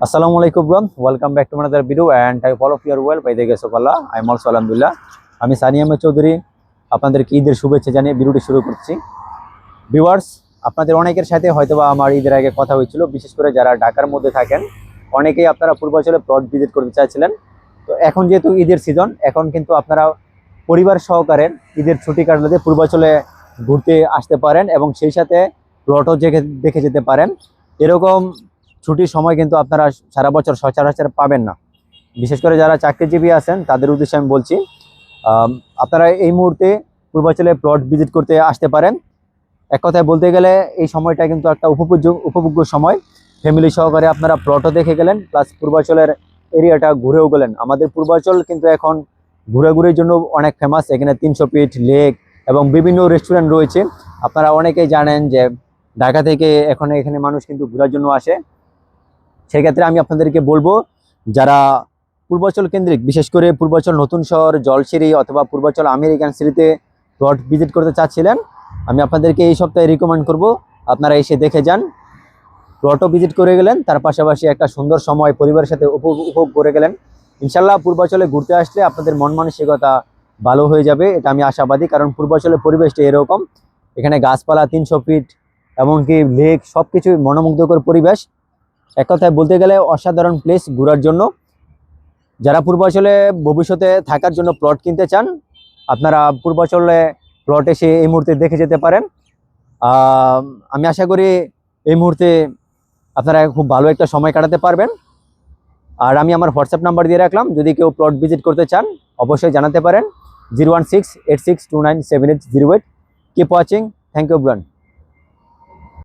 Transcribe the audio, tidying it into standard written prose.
Assalamu alaikum bro. Welcome back to another video and I hope all of you are well by the grace of Allah. I am also alhamdulillah. আমি সানি আহমেদ চৌধুরী আপনাদেরকে ঈদের শুভেচ্ছা জানিয়ে ভিডিওটি শুরু করছি। Viewers, আপনাদের অনেকের সাথে হয়তোবা আমার ঈদের আগে কথা হয়েছিল, বিশেষ করে যারা ঢাকার মধ্যে থাকেন অনেকেই আপনারা পূর্বাচলে প্লট ভিজিট করতে চাইছিলেন। তো এখন যেহেতু ঈদের সিজন, এখন কিন্তু আপনারা পরিবার সহকারে ঈদের ছুটি কাটাতে পূর্বাচলে ঘুরতে আসতে পারেন এবং সেই সাথে প্লটও দেখে যেতে পারেন। এরকম ছুটির সময় কিন্তু আপনারা সারা বছর সচরাচর পাবেন না। বিশেষ করে যারা চাকরিজীবী আছেন তাদের উদ্দেশ্যে আমি বলছি, আপনারা এই মুহূর্তে পূর্বাচলে প্লট ভিজিট করতে আসতে পারেন। এক কথায় বলতে গেলে এই সময়টা কিন্তু একটা উপভোগ্য সময়। ফ্যামিলি সহকারে আপনারা প্লটও দেখে গেলেন, প্লাস পূর্বাচলের এরিয়াটা ঘুরেও গেলেন। আমাদের পূর্বাচল কিন্তু এখন ঘোরাঘুরির জন্য অনেক ফেমাস। এখানে 300 ফিট লেক এবং বিভিন্ন রেস্টুরেন্ট রয়েছে। আপনারা অনেকেই জানেন যে ঢাকা থেকে এখানে মানুষ কিন্তু ঘোরার জন্য আসে। সেক্ষেত্রে আমি আপনাদেরকে বলবো, যারা পূর্বাচল কেন্দ্রিক, বিশেষ করে পূর্বাচল নতুন শহর, জলসিঁড়ি অথবা পূর্বাচল আমেরিকান সিটিতে প্লট ভিজিট করতে চাচ্ছিলেন, আমি আপনাদেরকে এই সপ্তাহে রিকমেন্ড করব আপনারা এসে দেখে যান। প্লটও ভিজিট করে গেলেন, তার পাশাপাশি একটা সুন্দর সময় পরিবারের সাথে উপভোগ করে গেলেন। ইনশাল্লাহ পূর্বাচলে ঘুরতে আসলে আপনাদের মন মানসিকতা ভালো হয়ে যাবে, এটা আমি আশাবাদী। কারণ পূর্বাচলের পরিবেশটা এরকম, এখানে গাছপালা 300 ফিট এমনকি লেক, সব কিছুই মনোমুগ্ধকর পরিবেশ। এক কথায় বলতে গেলে অসাধারণ প্লেস ঘোরার জন্য। যারা পূর্বাচলে ভবিষ্যতে থাকার জন্য প্লট কিনতে চান, আপনারা পূর্বাচলে প্লট এসে এই মুহূর্তে দেখে যেতে পারেন। আমি আশা করি এই মুহূর্তে আপনারা খুব ভালো একটা সময় কাটাতে পারবেন। আর আমি আমার হোয়াটসঅ্যাপ নাম্বার দিয়ে রাখলাম, যদি কেউ প্লট ভিজিট করতে চান অবশ্যই জানাতে পারেন। 01686297808। Keep watching, thank you bran.